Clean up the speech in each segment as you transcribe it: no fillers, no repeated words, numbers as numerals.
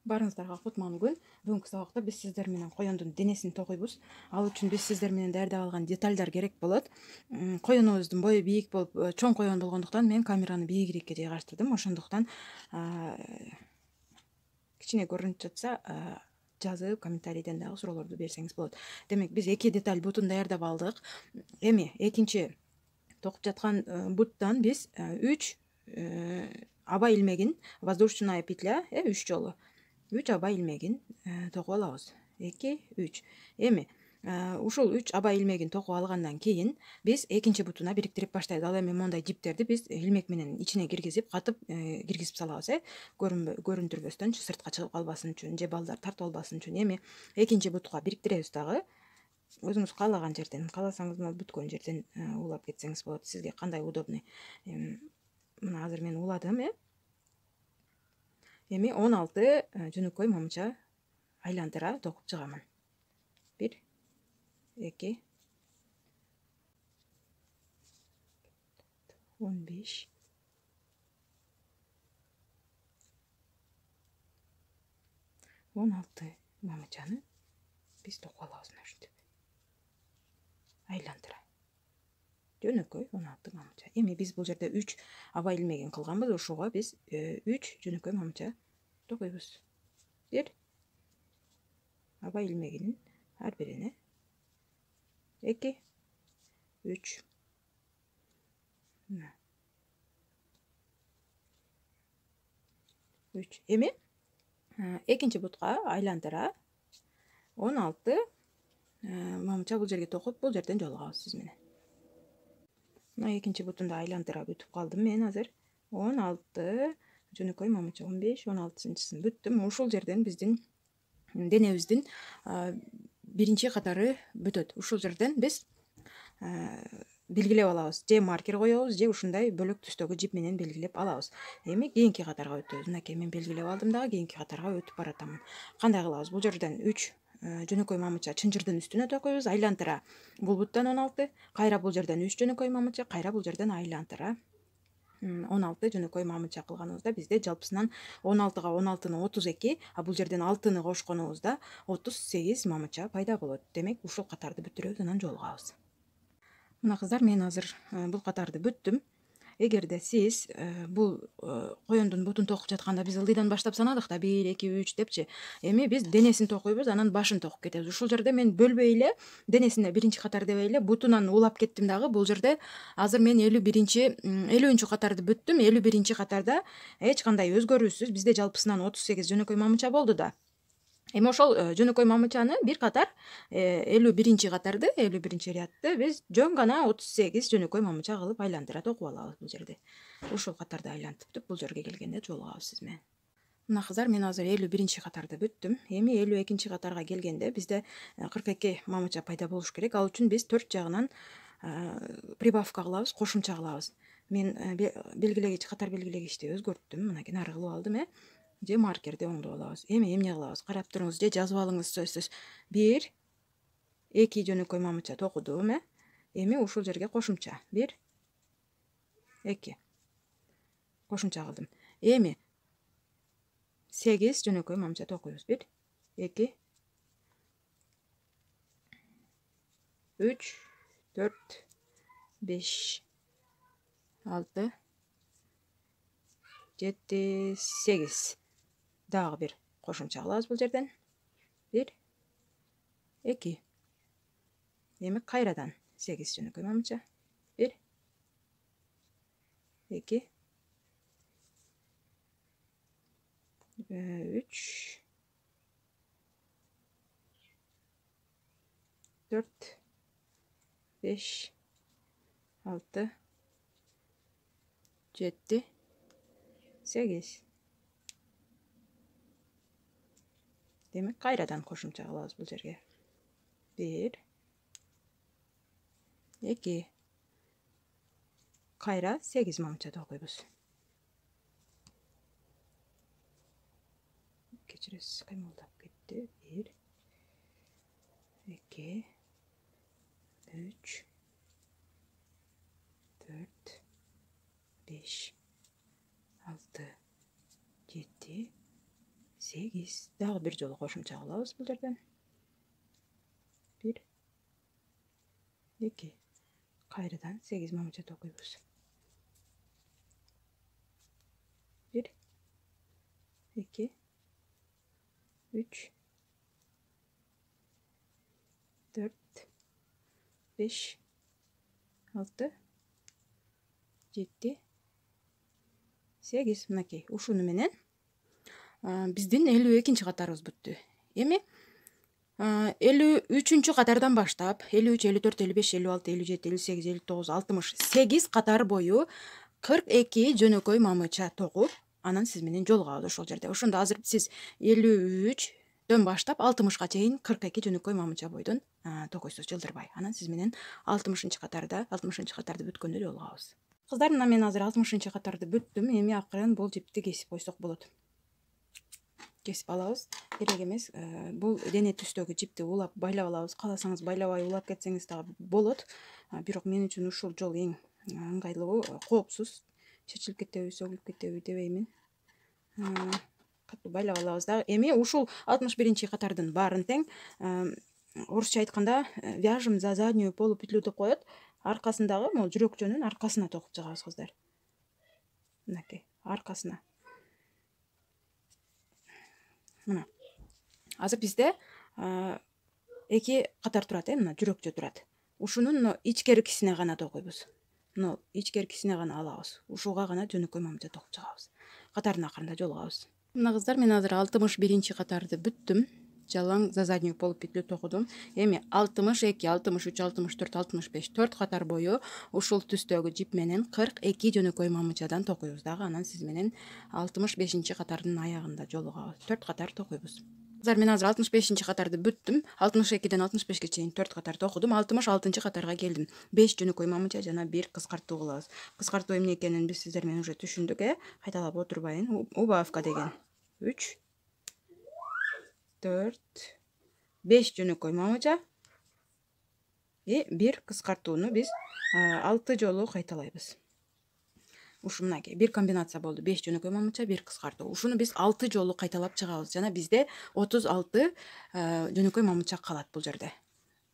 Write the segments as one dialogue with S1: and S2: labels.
S1: Барыңыздарга кутман күн. Бүгүнкү сабакта биз сиздер менен коёндун денесин токуйбуз. Ал үчүн биз сиздер менен даярдап алган детальдар керек болот. Коёнубуздун бою бийик болуп, чоң коён болгондуктан мен камераны бийигирээкке жайгаштырдым. Ошондуктан кичине көрүнүп жатса, жазып комментарийден дагы суроолорду берсеңиз болот. Демек, биз 2 деталь бутун даярдап алдык. Эми экинчи токуп жаткан буттан биз 3 аба илмегин, воздушная петля, 3 жолу 3 аба илмегин токуп алабыз. 2, 3. Эми ушул 3 аба илмегин токуп алгандан кийин биз экинчи бутуна бириктирип баштайбыз. Ал эми мондай жиптерди биз илмек менен ичине киргизип, катып киргизип салабыз, көрүндүрбөстөн, сыртка чыгып калбасын үчүн, же балдар тартып албасын үчүн. Эми экинчи бутка бириктиребиз дагы. Өзүңүз каалаган жерден, кааласаңыз мына бүткөн жерден улап кетсеңиз болот. Сизге кандай удобный. Мына азыр мен уладым, Эми 16 жөнөкөй момча айландыра токуп чыгамын. 1, 2, 15, 16 момчаны биз токуп алабыз мына ушинтип. Айландыра. Жөнөкөй 16 момча. Эми биз бул жерде 3 аба илмегин кылганбыз. Ушуга биз 3 жөнөкөй момча токуйбуз. 1 аба илмегинин ар бирине 2, 3. 3. Эми экинчи бутка айландыра 16 момча бул жерге токуп, бул жерден жолугабыз сиз менен. Мына экинчи бутунда айландыра бүтүп калдым мен азыр. 16 жөнөкөй момча, 15, 16-чысын бүттүм. Ушул жерден биздин денебиздин биринчи катары бүтөт. Ушул жерден биз белгилеп алабыз. Же маркер коебуз, же ушундай бөлөк түстөгү жип менен белгилеп алабыз. Эми кийинки катарга өтөбүз. Мынакей мен белгилеп алдым дагы, кийинки катарга өтүп баратамын. Кандай кылабыз? Бул жерден 3 жөнөкөй момча чынжырдын үстүнө токуйбуз. Айлантыра бул буттан 16, кайра бул жерден 3 жөнөкөй момча, кайра бул жерден айлантыра 16 жөнөкөй момча кылганыбызда бизде жалпысынан 16га 16-ны 32, а бул жерден 6-ны кошконубузда 38 момча пайда болот. Демек, ушул катарды бүтүрөбүз, анан жолугабыз. Мына кыздар, мен азыр бул катарды бүттүм. Эгерде сиз бул коёндун бутун токуп жатканда биз ылдыйдан баштап санадык да, 1, 2, 3 депчи. Эми биз денесин токуйбуз, анан башын токуп кетебиз. Ушул жерде мен бөлбөй эле денесине биринчи катар дебей эле бутунан улап кеттим дагы. Бул жерде азыр мен 50-50 катарды бүттүм. 51 катарда эч кандай өзгөрүүсүз бизде жалпысынан 38 жөнөкөй момча болду да. Эми ошол жөнөкөй момчаны бир катар 51 катарды, 51 рядты биз жөн гана 38 жөнөкөй момча кылып айландыра токуп алабыз бул жерде. Ушул катарды айлантып, бул жерге келгенде жолугабыз сиз менен. Мына кыздар, мен азыр 51 катарды бүттүм. Эми 52 катарга келгенде бизде 42 момча пайда болуш керек. Ал үчүн биз 4 жагынан прибавка кылабыз, кошумча кылабыз. Мен белгилегич, катар белгилегичти өзгөрттүм. Мынакей ары кылып алдым, же маркерди оңдоп алабыз. Эми эмне кылабыз? Карап туруңуз, же жазып алыңыз сөзсүз. 1, 2 жөнөкөй момча токудум, Эми ушул жерге кошумча. 1, 2. Кошумча кылдым. Эми 8 жөнөкөй момча токуйбуз. 1, 2, 3, 4, 5, 6, 7, 8. Дагы бир кошумча кылабыз бул жерден. 1, 2. Эми кайрадан 8 жөнөкөй момча. 1, 2, 3, 4, 5, 6, 7, 8. Demek kayradan koşumça kılabız bu жерге. 1, 2, kayra 8 momça tokuyбуз. Keçiresiz, kıymıldap gitti. 1, 2, 3, 4, 5, 6, 7, 8. 8. Дагы бир жолу кошумча кылабыз бул жерден. 1, 2. Кайрадан 8 мамыча токуйбуз. 1, 2, 3, 4, 5, 6, 7, 8. Мынакей, ушуну менен биздин 52-нчи катарыбыз бүттү. Эми 53-чү катардан баштап 53, 54, 55, 56, 57, 58, 59, 68 катар бою 42 жөнөкөй мамыча токуп, анан сиз менен жолугабыз ошол жерде. Ошондо азыр сиз 53дөн баштап 60га чейин 42 жөнөкөй мамыча бойдон токуйсуз жылдырбай. Анан сиз менен 60-чы катарды бүткөндө жолугабыз. Кыздар, мына мен азыр 60-чы катарды бүттүм. Эми акырын бул жипти кесип койсок болот. Кесип алабыз. Керек эмес, бул дене түстөгү жипти улап байлап алабыз. Кааласаңыз байлабай улап кетсеңиз дагы болот. Бирок мен үчүн ушул жол эң ыңгайлуу, коопсуз. Чечилип кетеби, сөгүлүп кетеби дебеймин. Катуу байлап алабыз дагы. Эми ушул 61-нчи катардын баарын тең орусча айтканда вяжем за заднюю полупетлю деп коет. Аркасындагы, могу жүрөкчөнүн аркасына токуп чыгабыз кыздар. Мынакей, аркасына. Мына. Азыр бизде 2 катар турат, мына жүрөкчө турат. Ушунун ичкеркисине гана токуйбуз. Мына ичкеркисине гана алабыз. Ушуга гана жөнөкөй мамыча токуп чыгабыз. Катардын акырында жолугабыз. Мына кыздар, мен азыр 61-нчи катарды бүттүм. Жалаң за заднюю полупетлю токудум. Эми 62, 63, 64, 65 4 катар бою ушул түстөгү жип менен 42 жөнөкөй мамычадан токуйбуз дагы. Анан сиз менен 65-нчи катардын аягында жолугабыз. 4 катар токуйбуз. Кыздар, мен азыр 65-нчи катарды бүттүм. 62ден 65ге чейин 4 катар токудум. 66-нчы катарга келдим. 5 жөнөкөй мамыча жана 1 кыскартуу кылабыз. Кыскартуу эмне экенин биз сиздер менен уже түшүндүк, кайталап отурбайын. Убавка деген 3, 4, 5 жөнөкөй мамыча и 1 кыскартууну биз 6 жолу кайталайбыз. Ушу мынакей бир комбинация болду. 5 жөнөкөй мамыча, 1 кыскартуу. Ушуну биз 6 жолу кайталап чыгабыз. Жана бизде 36 жөнөкөй мамыча калат бул жерде.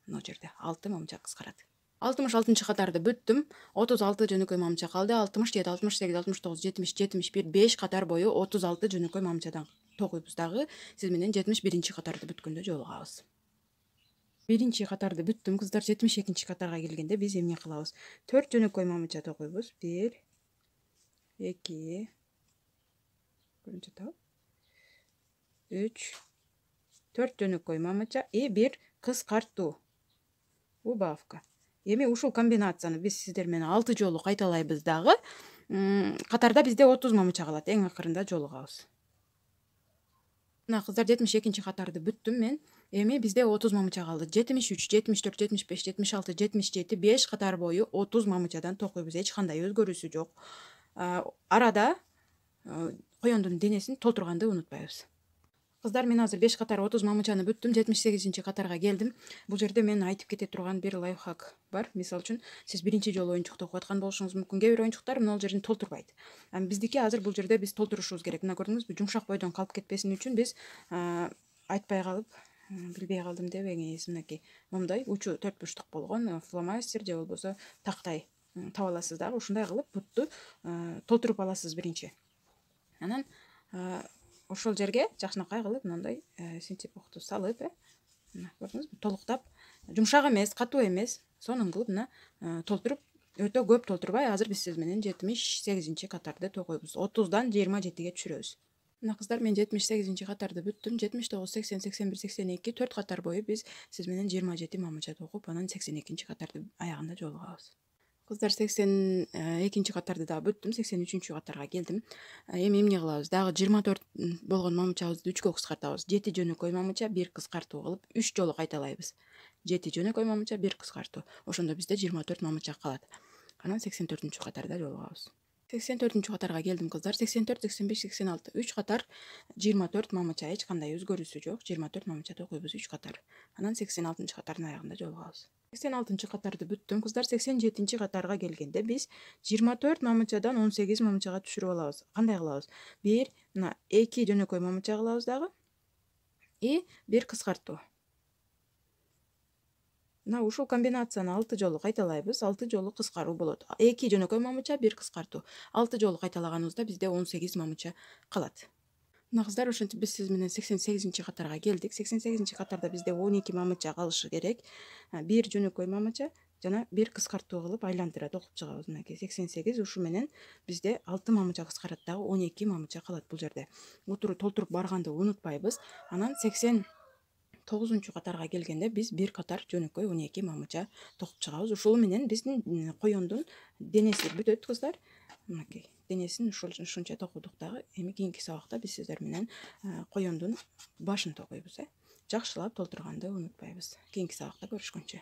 S1: Мына жерде 6 мамыча кыскарат. 66-нчы катарды бүттүм. 36 жөнөкөй мамыча калды. 67, 68, 69, 70, 71 5 катар бою 36 жөнөкөй мамычадан токуйбуз дагы. Сиз менен 71-нчи катарды бүткөндө жолугабыз. 1-нчи катарды бүттүм кыздар. 72-нчи катарга келгенде биз эмне кылабыз? 4 жөнөкөй мамыча токуйбуз. 1, 2, 3, 4 жөнөкөй мамыча и 1 кыскартуу. Убавка. Эми ушул комбинацияны биз сиздер менен 6 жолу кайталайбыз дагы. Катарда бизде 30 мамыча калат. Эң акырында жолугабыз. Мына кыздар, 72-нчи катарды бүттүм мен. Эми бизде 30 мамыча калды. 73, 74, 75, 76, 77 5 катар бою 30 мамычадан токуйбуз. Эч кандай өзгөрүүсү жок. Арада коёндун денесин толтурганды унутпайбыз. Кыздар, мен азыр 5 катар 30 мамычаны бүттүм. 78-нчи катарга келдим. Бул жерде мен айтып кете турган бир лайфхак бар. Мисалы үчүн, сиз биринчи жолу оюнчук токуп аткан болушуңуз мүмкүн. Кээ бир оюнчуктар мына жерин толтурбайт. Биздики азыр бул жерде биз толтурушубуз керек. Мына көрдүңүзбү, жумшак бойдон калып кетпесин үчүн биз айтпай калып, билбей калдым дебеңиз. Мынакей момундай учу 4 бурчтук болгон фломастер же болбосо тактай таап аласыз дагы. Ушундай кылып бутту толтуруп аласыз биринчи. Анан ошол жерге жакшынакай кылып мындай синтепокту салып, мына көрдүңүзбү, толуктап, жумшак эмес, катуу эмес, сонун кылып мына толтуруп, өтө көп толтурбай, азыр биз сиз менен 78-нчи катарды токуйбуз. 30дан 27ге түшүрөбүз. Мына кыздар, мен 78-нчи катарды бүттүм. 79, 80, 81, 82 4 катар бою биз сиз менен 27 мамыча токуп, анан 82-нчи катарды аягында жолугабыз. Кыздар, 82-нчи катарды да бүттүм. 83-чү катарга келдим. Эми эмне кылабыз? Дагы 24 болгон мамычабызды 3кө кыскартабыз. 7 жөнөкөй мамыча, 1 кыскартуу кылып 3 жолу кайталайбыз. 7 жөнөкөй мамыча, 1 кыскартуу. Ошондо бизде 24 мамыча калат. Анан 84-чү катарда жолугабыз. 84-чү катарга келдим кыздар. 84, 85, 86 3 катар 24 мамыча, эч кандай өзгөрүүсү жок. 24 мамыча токуйбуз 3 катар. Анан 86-чы катардын аягында жолугабыз. 86-чы катарды бүттүм кыздар. 87-нчи катарга келгенде биз 24 мамычадан 18 мамычага түшүрүп алабыз. Кандай кылабыз? 1, мына 2 жөнөкөй мамыча кылабыз дагы. и бир кыскартуу. Мына ушул комбинацияны 6 жолу кайталайбыз. 6 жолу кыскаруу болот. 2 жөнөкөй мамыча, 1 кыскартуу. 6 жолу кайталаганыбызда бизде 18 мамыча калат. Мына кыздар, ошентип биз сиз менен 88 катарга келдик. 88 катарда бизде 12 мамыча калышы керек. 1 жөнөкөй мамыча жана 1 кыскартуу кылып айландырат окуп чыгабыз. Мынакей 88, ушу менен бизде 6 мамыча кыскарат дагы 12 мамыча калат бул жерде. Толтуруп барганды унутпайбыз. Анан 89 катарга келгенде биз 1 катар жөнөкөй 12 мамыча токуп чыгабыз. Ушул менен биздин коёндун денеси бүтөт кыздар. Мынакей денесин ушунча токудук дагы. Эми кийинки сабакта биз сиздер менен коёндун башын токуйбуз. Жакшылап толтурганды унутпайбыз. Кийинки сабакта көрүшкөнчө.